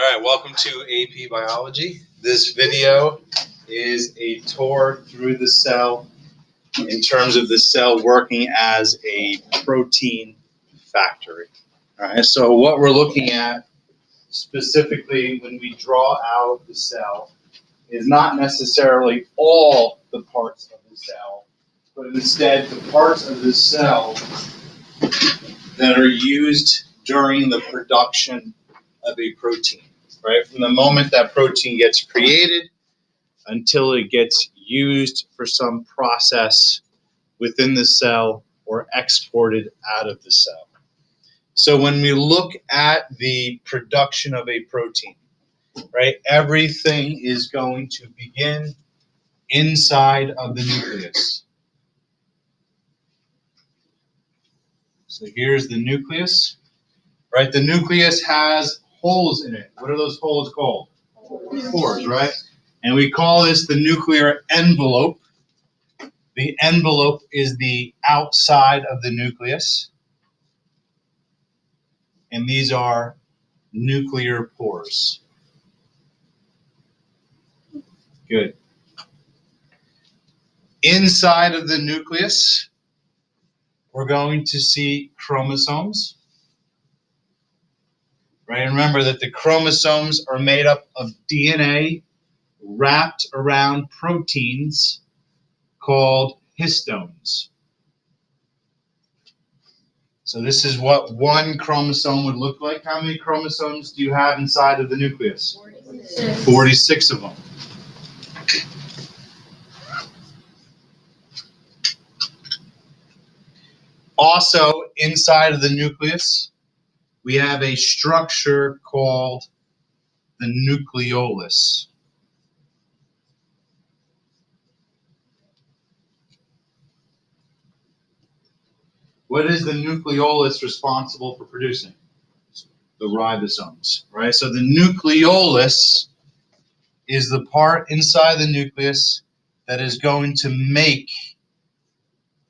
All right, welcome to AP Biology. This video is a tour through the cell in terms of the cell working as a protein factory. All right, so what we're looking at specifically when we draw out the cell is not necessarily all the parts of the cell, but instead the parts of the cell that are used during the production of a protein. Right? From the moment that protein gets created until it gets used for some process within the cell or exported out of the cell. So when we look at the production of a protein, right, everything is going to begin inside of the nucleus. So here's the nucleus, right? The nucleus has holes in it. What are those holes called? Pores, right? And we call this the nuclear envelope. The envelope is the outside of the nucleus. And these are nuclear pores. Good. Inside of the nucleus, we're going to see chromosomes. Right? And remember that the chromosomes are made up of DNA wrapped around proteins called histones. So this is what one chromosome would look like. How many chromosomes do you have inside of the nucleus? 46. 46 of them. Also, inside of the nucleus, we have a structure called the nucleolus. What is the nucleolus responsible for producing? The ribosomes, right? So the nucleolus is the part inside the nucleus that is going to make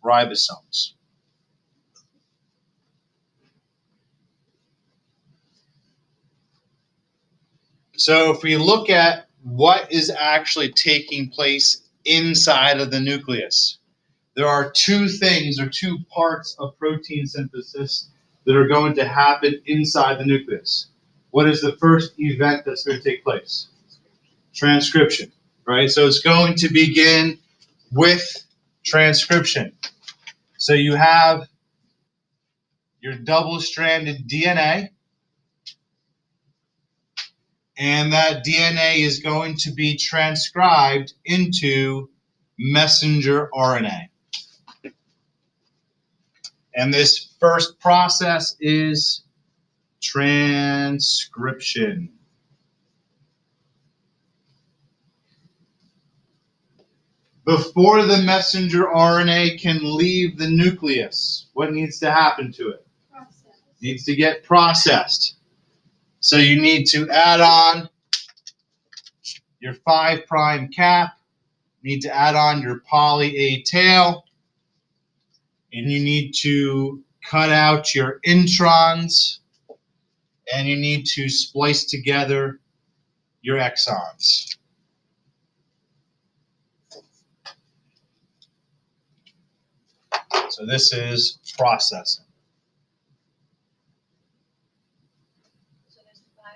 ribosomes. So if we look at what is actually taking place inside of the nucleus, there are two things or two parts of protein synthesis that are going to happen inside the nucleus. What is the first event that's going to take place? Transcription, right? So it's going to begin with transcription. So you have your double-stranded DNA, and that DNA is going to be transcribed into messenger RNA. And this first process is transcription. Before the messenger RNA can leave the nucleus, what needs to happen to it? It needs to get processed. So you need to add on your 5' cap, you need to add on your poly A tail, and you need to cut out your introns, and you need to splice together your exons. So this is processing. So there's the 5'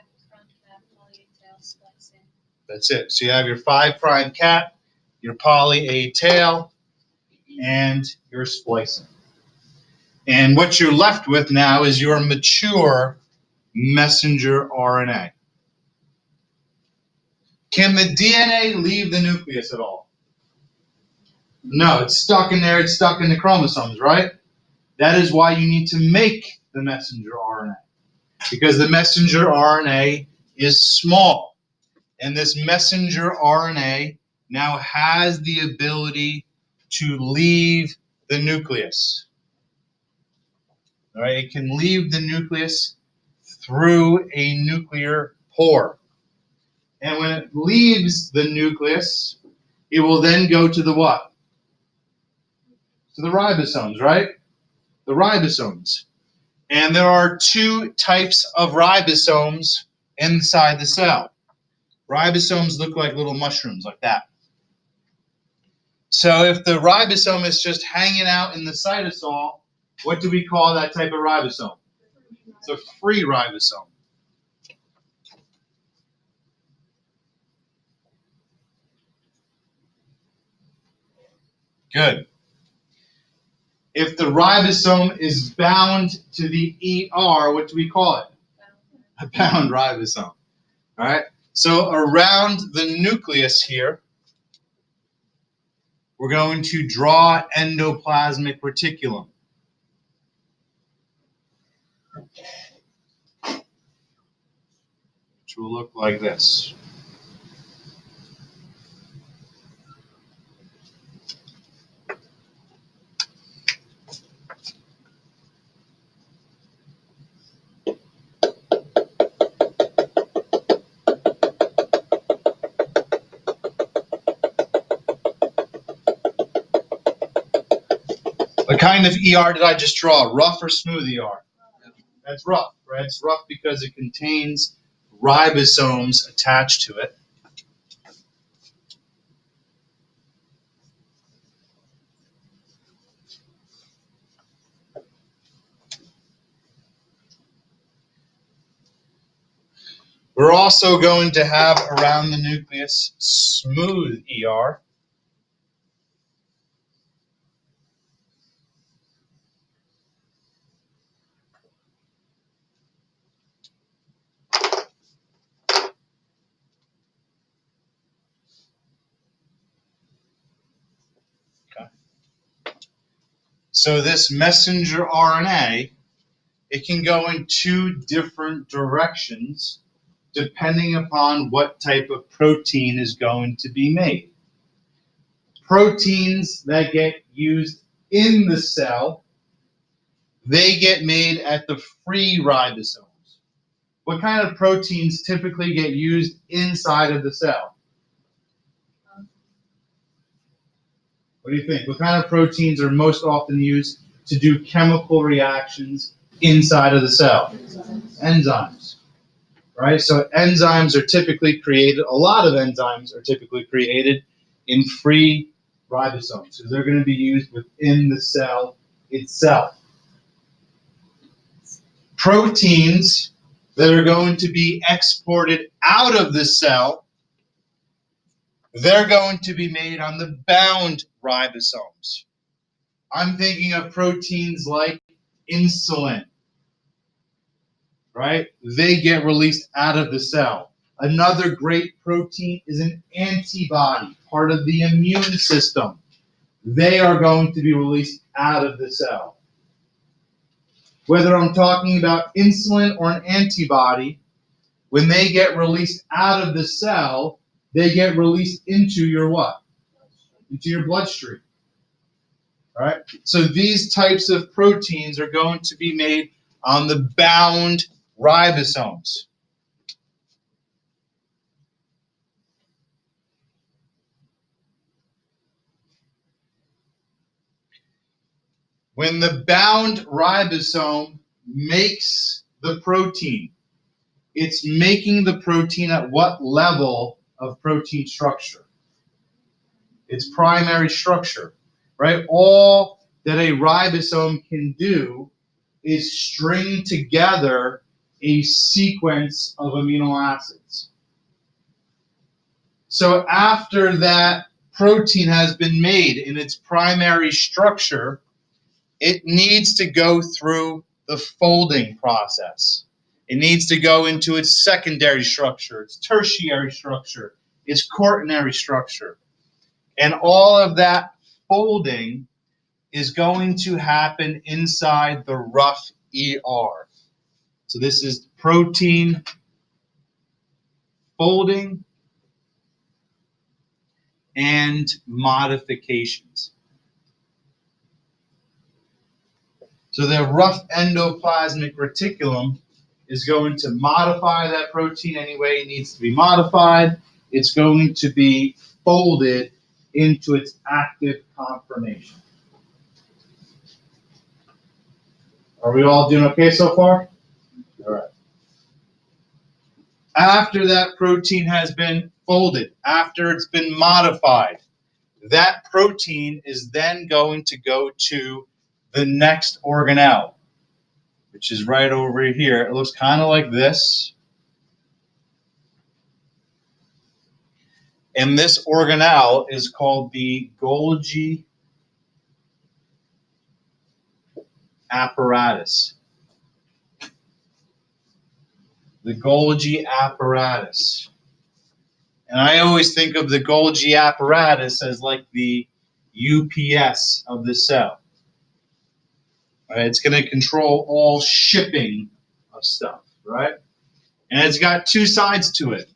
cap, poly A tail, splicing. That's it. So you have your 5' cap, your poly A tail, and your splicing. And what you're left with now is your mature messenger RNA. Can the DNA leave the nucleus at all? No, it's stuck in there. It's stuck in the chromosomes, right? That is why you need to make the messenger RNA, because the messenger RNA is small. And this messenger RNA now has the ability to leave the nucleus. All right, it can leave the nucleus through a nuclear pore. And when it leaves the nucleus, it will then go to the what? To the ribosomes, right? The ribosomes. And there are two types of ribosomes inside the cell. Ribosomes look like little mushrooms, like that. So if the ribosome is just hanging out in the cytosol, what do we call that type of ribosome? It's a free ribosome. Good. If the ribosome is bound to the ER, what do we call it? A bound ribosome. All right. So around the nucleus here, we're going to draw endoplasmic reticulum. Which will look like this. What kind of ER did I just draw? Rough or smooth ER? That's rough, right? It's rough because it contains ribosomes attached to it. We're also going to have around the nucleus smooth ER. Okay. So this messenger RNA, it can go in two different directions depending upon what type of protein is going to be made. Proteins that get used in the cell, they get made at the free ribosomes. What kind of proteins typically get used inside of the cell? What do you think? What kind of proteins are most often used to do chemical reactions inside of the cell? Enzymes. Right? So enzymes are typically created, a lot of enzymes are typically created in free ribosomes. So they're going to be used within the cell itself. Proteins that are going to be exported out of the cell, they're going to be made on the bound ribosomes. I'm thinking of proteins like insulin, right? They get released out of the cell. Another great protein is an antibody, part of the immune system. They are going to be released out of the cell. Whether I'm talking about insulin or an antibody, when they get released out of the cell, they get released into your what? Into your bloodstream. All right? So these types of proteins are going to be made on the bound ribosomes. When the bound ribosome makes the protein, it's making the protein at what level of protein structure? Its primary structure, right? All that a ribosome can do is string together a sequence of amino acids. So after that protein has been made in its primary structure, it needs to go through the folding process. It needs to go into its secondary structure, its tertiary structure, its quaternary structure. And all of that folding is going to happen inside the rough ER. So this is protein folding and modifications. So the rough endoplasmic reticulum is going to modify that protein any way it needs to be modified. It's going to be folded into its active conformation. Are we all doing okay so far? All right. After that protein has been folded, after it's been modified, that protein is then going to go to the next organelle, which is right over here. It looks kind of like this. And this organelle is called the Golgi apparatus. The Golgi apparatus. And I always think of the Golgi apparatus as like the UPS of the cell. Right? It's going to control all shipping of stuff, right? And it's got two sides to it.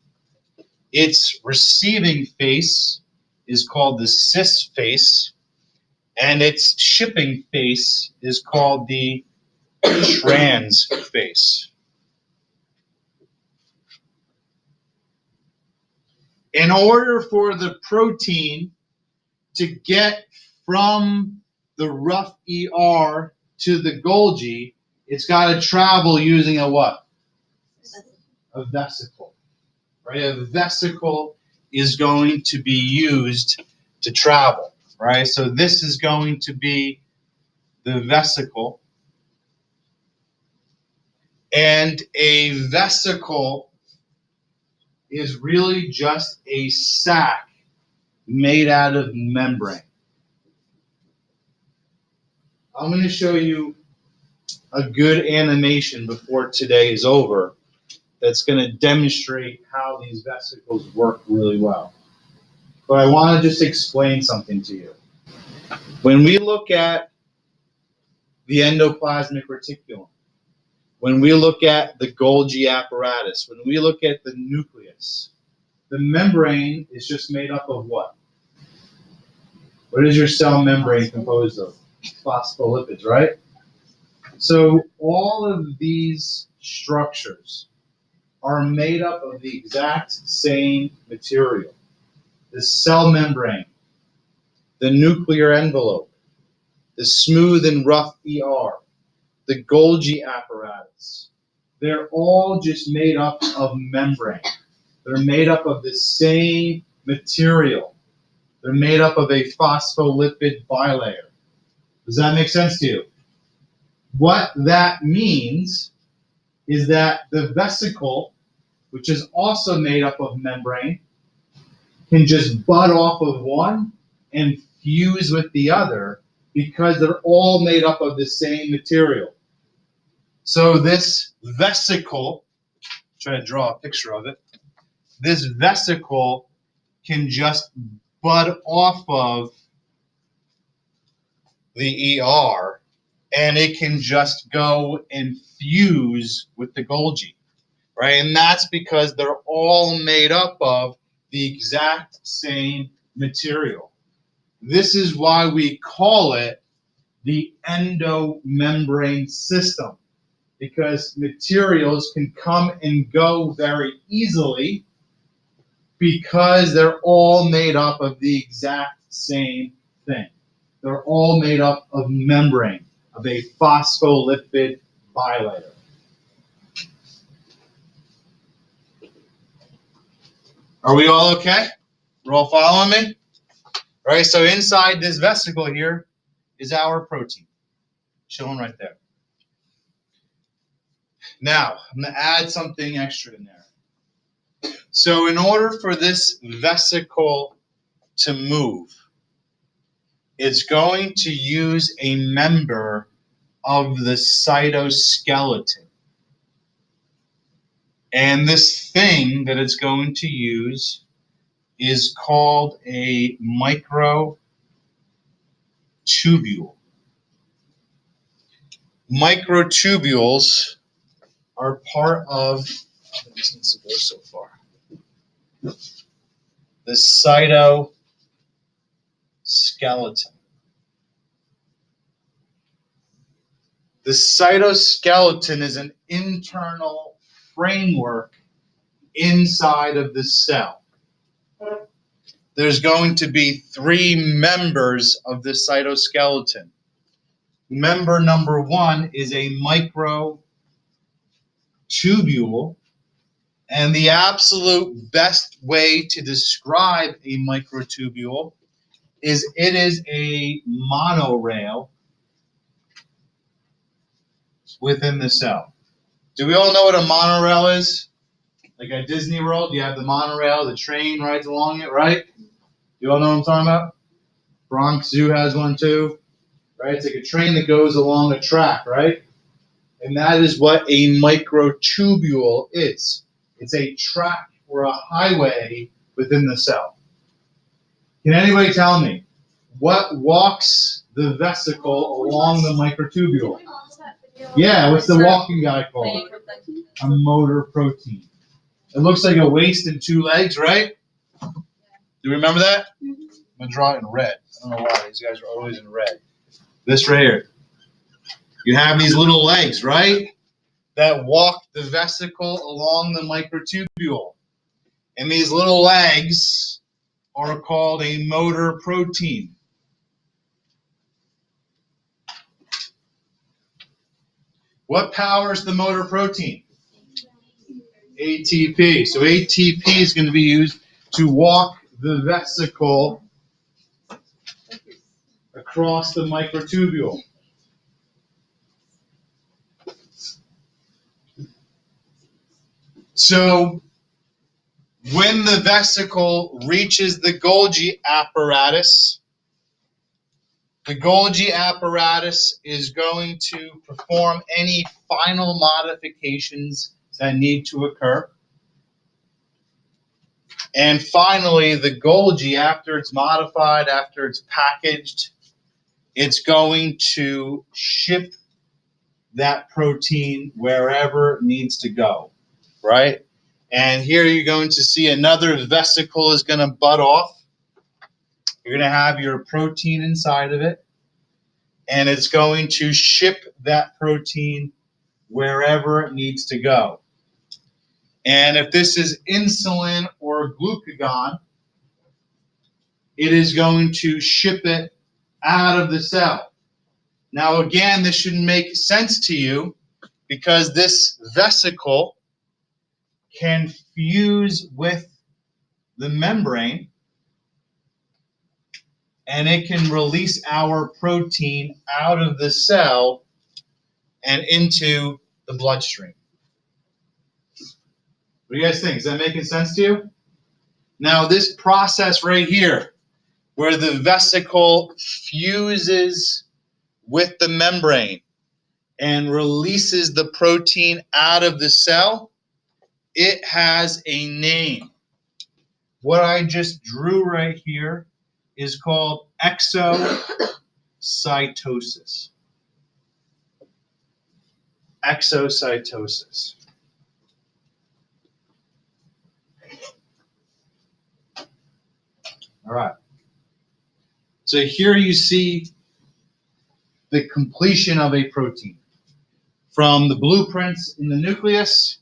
Its receiving face is called the cis face, and its shipping face is called the trans face. In order for the protein to get from the rough ER to the Golgi, it's got to travel using a what? A vesicle. Right? A vesicle is going to be used to travel. Right? So this is going to be the vesicle. And a vesicle is really just a sac made out of membrane. I'm going to show you a good animation before today is over that's going to demonstrate how these vesicles work really well. But I want to just explain something to you. When we look at the endoplasmic reticulum, when we look at the Golgi apparatus, when we look at the nucleus, the membrane is just made up of what? What is your cell membrane composed of? Phospholipids, right? So all of these structures are made up of the exact same material. The cell membrane, the nuclear envelope, the smooth and rough ER, the Golgi apparatus. They're all just made up of membrane. They're made up of the same material. They're made up of a phospholipid bilayer. Does that make sense to you? What that means is that the vesicle, which is also made up of membrane, can just butt off of one and fuse with the other because they're all made up of the same material. So this vesicle, try to draw a picture of it, this vesicle can just bud off of the ER and it can just go and fuse with the Golgi, right? And that's because they're all made up of the exact same material. This is why we call it the endomembrane system, because materials can come and go very easily because they're all made up of the exact same thing. They're all made up of membrane, of a phospholipid bilayer. Are we all okay? We're all following me? All right, so inside this vesicle here is our protein, chilling right there. Now, I'm going to add something extra in there. So in order for this vesicle to move, it's going to use a member of the cytoskeleton. And this thing that it's going to use is called a microtubule. Microtubules are part of, this needs to go so far, the cytoskeleton. The cytoskeleton is an internal framework inside of the cell. There's going to be three members of the cytoskeleton. Member number one is a microtubule, And the absolute best way to describe a microtubule is it is a monorail within the cell. Do we all know what a monorail is? Like at Disney World, you have the monorail, the train rides along it, right? You all know what I'm talking about? Bronx Zoo has one too, right? It's like a train that goes along a track, right? And that is what a microtubule is. It's a track or a highway within the cell. Can anybody tell me what walks the vesicle along the microtubule? Yeah, what's the walking guy called? A motor protein. It looks like a waist and two legs, right? Do you remember that? I'm going to draw it in red. I don't know why. These guys are always in red. This right here. You have these little legs, right? That walk the vesicle along the microtubule. And these little legs are called a motor protein. What powers the motor protein? ATP. So ATP is going to be used to walk the vesicle across the microtubule. So when the vesicle reaches the Golgi apparatus, the Golgi apparatus is going to perform any final modifications that need to occur. And finally, the Golgi, after it's modified, after it's packaged, it's going to ship that protein wherever it needs to go, right? And here you're going to see another vesicle is going to bud off. You're going to have your protein inside of it, and it's going to ship that protein wherever it needs to go. And if this is insulin or glucagon, it is going to ship it out of the cell. Now, again, this should make sense to you because this vesicle can fuse with the membrane and it can release our protein out of the cell and into the bloodstream. What do you guys think? Is that making sense to you? Now, this process right here, where the vesicle fuses with the membrane and releases the protein out of the cell, it has a name. What I just drew right here is called exocytosis. Exocytosis. All right. So here you see the completion of a protein. From the blueprints in the nucleus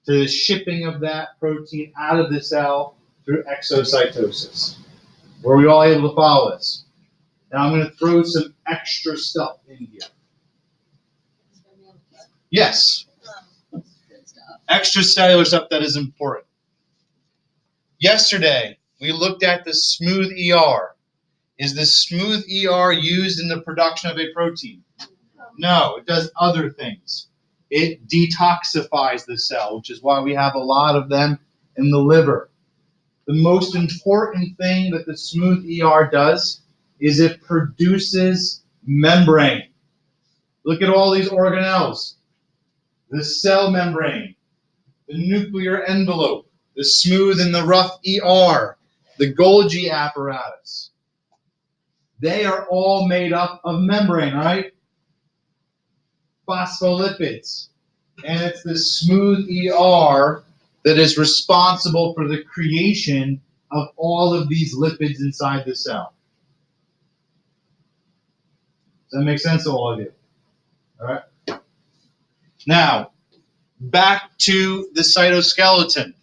to the shipping of that protein out of the cell through exocytosis. Were we all able to follow this? Now I'm going to throw some extra stuff in here. Yes. Extracellular stuff that is important. Yesterday, we looked at the smooth ER. Is the smooth ER used in the production of a protein? No, it does other things. It detoxifies the cell, which is why we have a lot of them in the liver. The most important thing that the smooth ER does is it produces membrane. Look at all these organelles. The cell membrane, the nuclear envelope, the smooth and the rough ER, the Golgi apparatus. They are all made up of membrane, right? Phospholipids. And it's the smooth ER that is responsible for the creation of all of these lipids inside the cell. Does that make sense to all of you? All right. Now, back to the cytoskeleton.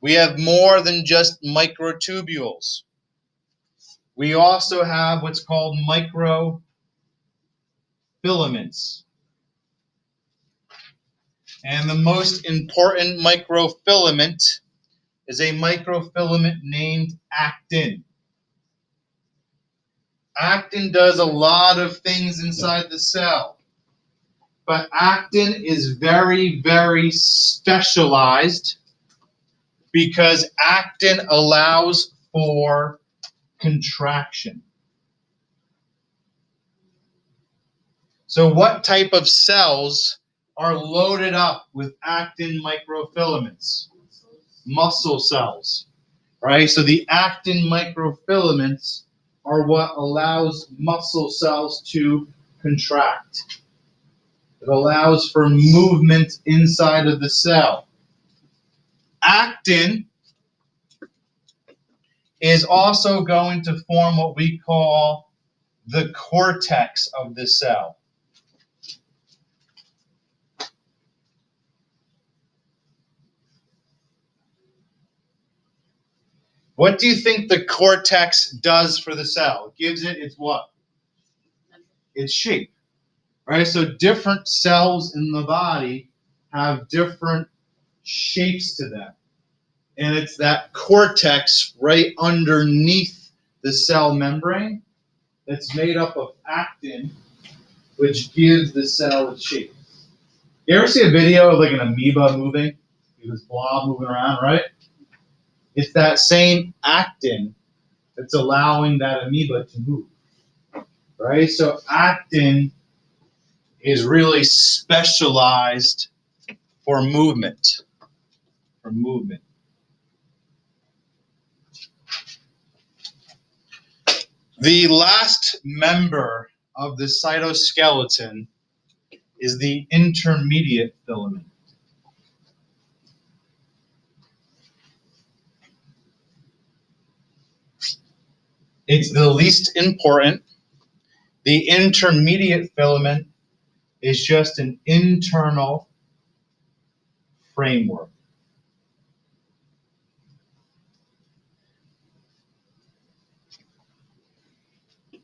We have more than just microtubules. We also have what's called microfilaments. And the most important microfilament is a microfilament named actin. Actin does a lot of things inside the cell, but actin is very, very specialized because actin allows for contraction. So what type of cells are loaded up with actin microfilaments? Muscle cells, right? So the actin microfilaments are what allows muscle cells to contract. It allows for movement inside of the cell. Actin is also going to form what we call the cortex of the cell. What do you think the cortex does for the cell? It gives it its what? Its shape, right? So different cells in the body have different shapes to them. And it's that cortex right underneath the cell membrane that's made up of actin, which gives the cell its shape. You ever see a video of like an amoeba moving? This blob moving around, right? It's that same actin that's allowing that amoeba to move, right? So actin is really specialized for movement. For movement. The last member of the cytoskeleton is the intermediate filament. It's the least important. The intermediate filament is just an internal framework.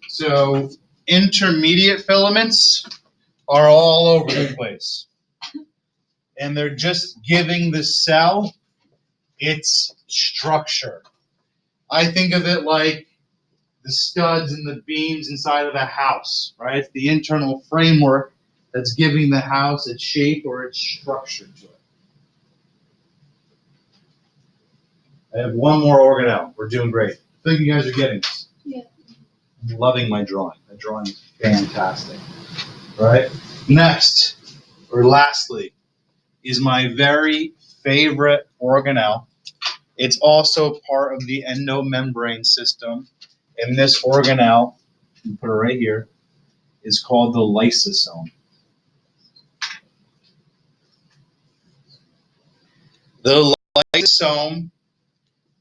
So intermediate filaments are all over the place. And they're just giving the cell its structure. I think of it like the studs and the beams inside of a house, right? It's the internal framework that's giving the house its shape or its structure to it. I have one more organelle. We're doing great. I think you guys are getting this. Yeah. I'm loving my drawing. My drawing is fantastic. Right? Next, or lastly, is my very favorite organelle. It's also part of the endomembrane system. And this organelle, you put it right here, is called the lysosome. The lysosome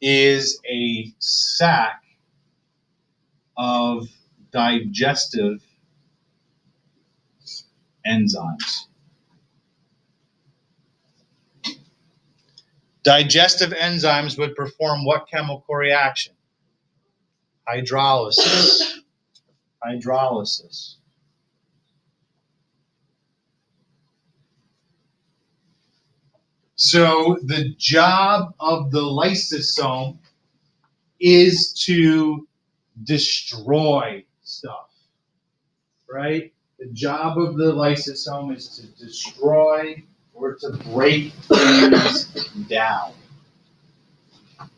is a sac of digestive enzymes. Digestive enzymes would perform what chemical reaction? Hydrolysis. Hydrolysis. So the job of the lysosome is to destroy stuff, right? The job of the lysosome is to destroy or to break things down.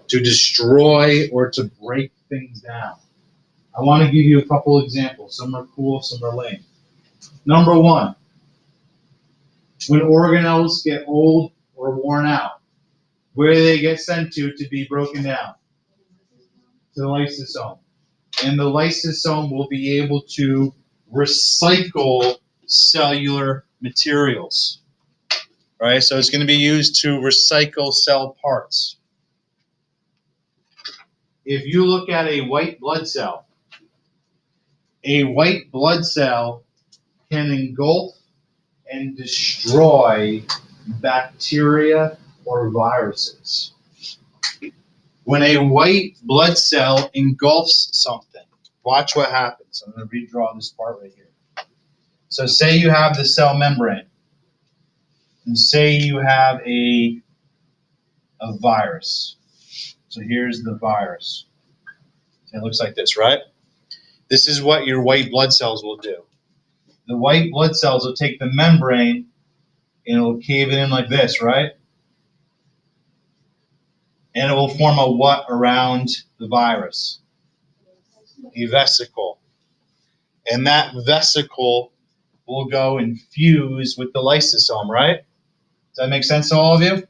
To destroy or to break things down. I want to give you a couple examples. Some are cool, some are lame. Number one, when organelles get old or worn out, where do they get sent to be broken down? To the lysosome. And the lysosome will be able to recycle cellular materials. Right? So it's going to be used to recycle cell parts. If you look at a white blood cell can engulf and destroy bacteria or viruses. When a white blood cell engulfs something, watch what happens. I'm going to redraw this part right here. So say you have the cell membrane. And say you have a virus. So here's the virus. It looks like this, right? This is what your white blood cells will do. The white blood cells will take the membrane and it will cave it in like this, right? And it will form a what around the virus? A vesicle. And that vesicle will go and fuse with the lysosome, right? Does that make sense to all of you?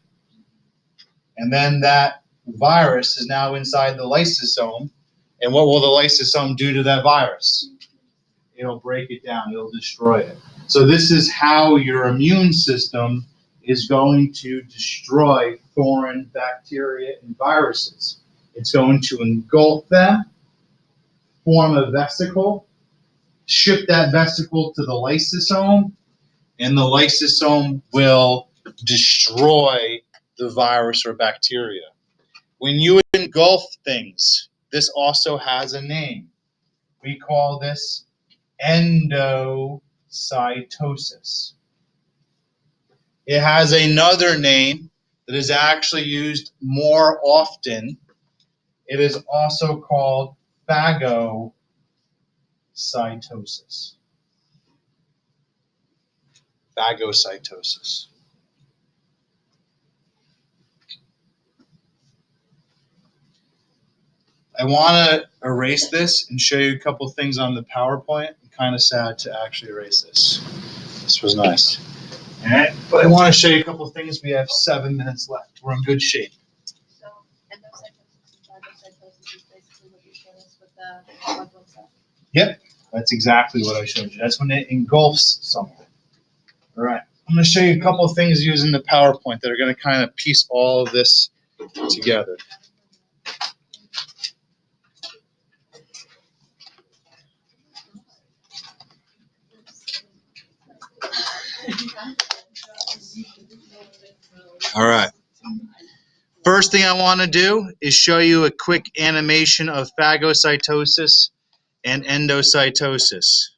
And then that virus is now inside the lysosome. And what will the lysosome do to that virus? It'll break it down. It'll destroy it. So this is how your immune system is going to destroy foreign bacteria and viruses. It's going to engulf them, form a vesicle, ship that vesicle to the lysosome, and the lysosome will destroy the virus or bacteria. When you engulf things, this also has a name. We call this endocytosis. It has another name that is actually used more often. It is also called phagocytosis. Phagocytosis. I want to erase this and show you a couple things on the PowerPoint. I'm kind of sad to actually erase this. This was nice. All right, but I want to show you a couple things. We have 7 minutes left. We're in good shape. So endocytosis and phagocytosis is basically what you showed us with the blood cell. Yep, that's exactly what I showed you. That's when it engulfs something. All right, I'm going to show you a couple of things using the PowerPoint that are going to kind of piece all of this together. All right. First thing I want to do is show you a quick animation of phagocytosis and endocytosis.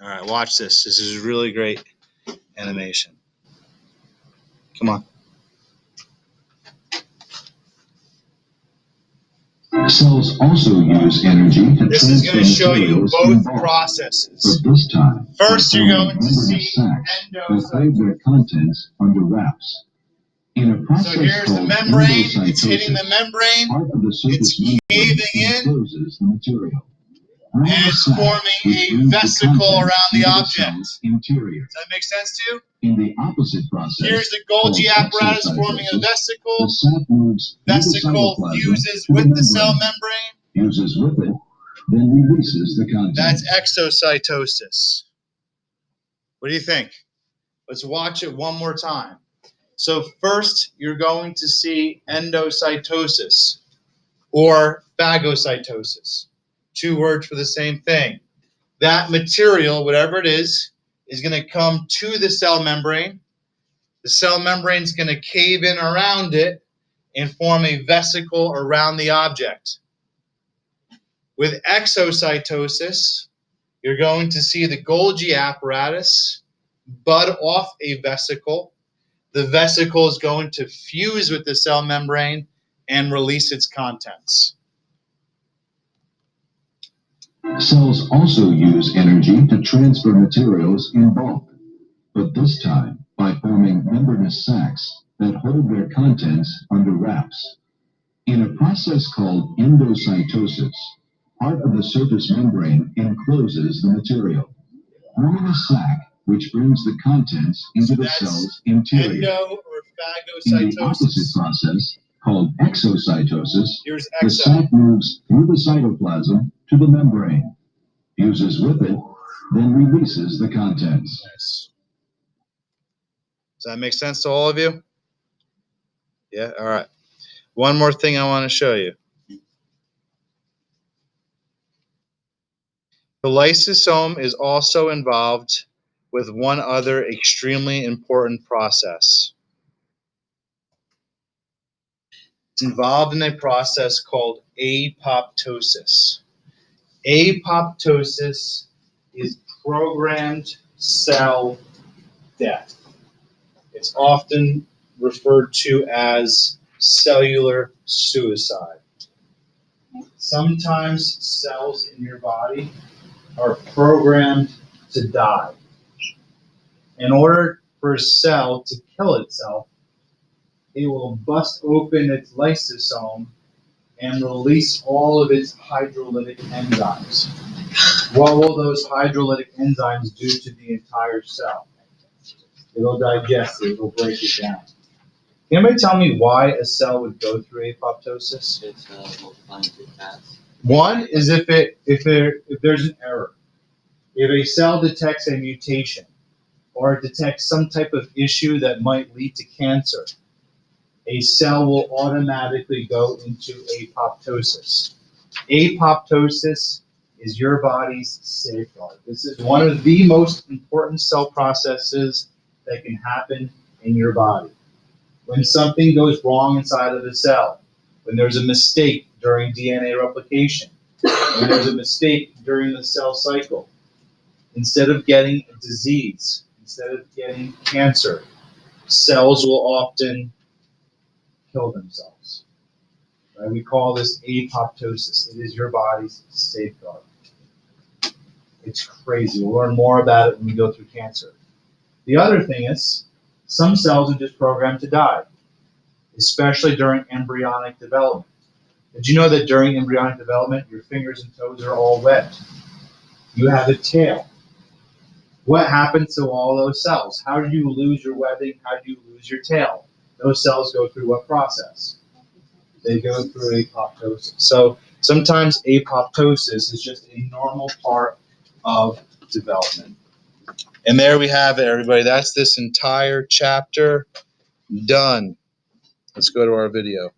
All right, watch this. This is really great animation. Come on. Cells also use energy to This is going to show you both but processes. this time, First, you're going to see sacks that hold endocytosis. their contents under wraps. In a process So here's the called membrane. It's hitting the endocytosis, membrane. part of the surface It's caving in, encloses the material. and it's forming a vesicle around the object. Interior. Does that make sense to you? In the opposite process, Here's the Golgi apparatus forming a the vesicle. sac moves through the Vesicle cytoplasm fuses to with the membrane, cell membrane. fuses with it, then releases the contents. That's exocytosis. What do you think? Let's watch it one more time. So first, you're going to see endocytosis or phagocytosis. 2 words for the same thing. That material, whatever it is going to come to the cell membrane. The cell membrane is going to cave in around it and form a vesicle around the object. With exocytosis, you're going to see the Golgi apparatus bud off a vesicle. The vesicle is going to fuse with the cell membrane and release its contents. Cells also use energy to transfer materials in bulk, but this time by forming membranous sacs that hold their contents under wraps. In a process called endocytosis, part of the surface membrane encloses the material, forming a sac which brings the contents into the cell's interior. Endo or In phagocytosis. the opposite process, called exocytosis, Here's the exo. sac moves through the cytoplasm to the membrane, fuses with it, then releases the contents. Nice. Does that make sense to all of you? Yeah? All right. One more thing I want to show you. The lysosome is also involved with one other extremely important process. It's involved in a process called apoptosis. Apoptosis is programmed cell death. It's often referred to as cellular suicide. Sometimes cells in your body are programmed to die. In order for a cell to kill itself, it will bust open its lysosome and release all of its hydrolytic enzymes. What will those hydrolytic enzymes do to the entire cell? It'll digest it, it'll break it down. Can anybody tell me why a cell would go through apoptosis? It's multiplying too fast. One is if there's an error. If a cell detects a mutation or it detects some type of issue that might lead to cancer, a cell will automatically go into apoptosis. Apoptosis is your body's safeguard. This is one of the most important cell processes that can happen in your body. When something goes wrong inside of a cell, when there's a mistake during DNA replication, when there's a mistake during the cell cycle, instead of getting a disease, instead of getting cancer, cells will often kill themselves. Right? We call this apoptosis. It is your body's safeguard. It's crazy. We'll learn more about it when we go through cancer. The other thing is, some cells are just programmed to die, especially during embryonic development. Did you know that during embryonic development, your fingers and toes are all webbed? You have a tail. What happens to all those cells? How do you lose your webbing? How do you lose your tail? Those cells go through what process? They go through apoptosis. So sometimes apoptosis is just a normal part of development. And there we have it, everybody. That's this entire chapter done. Let's go to our video.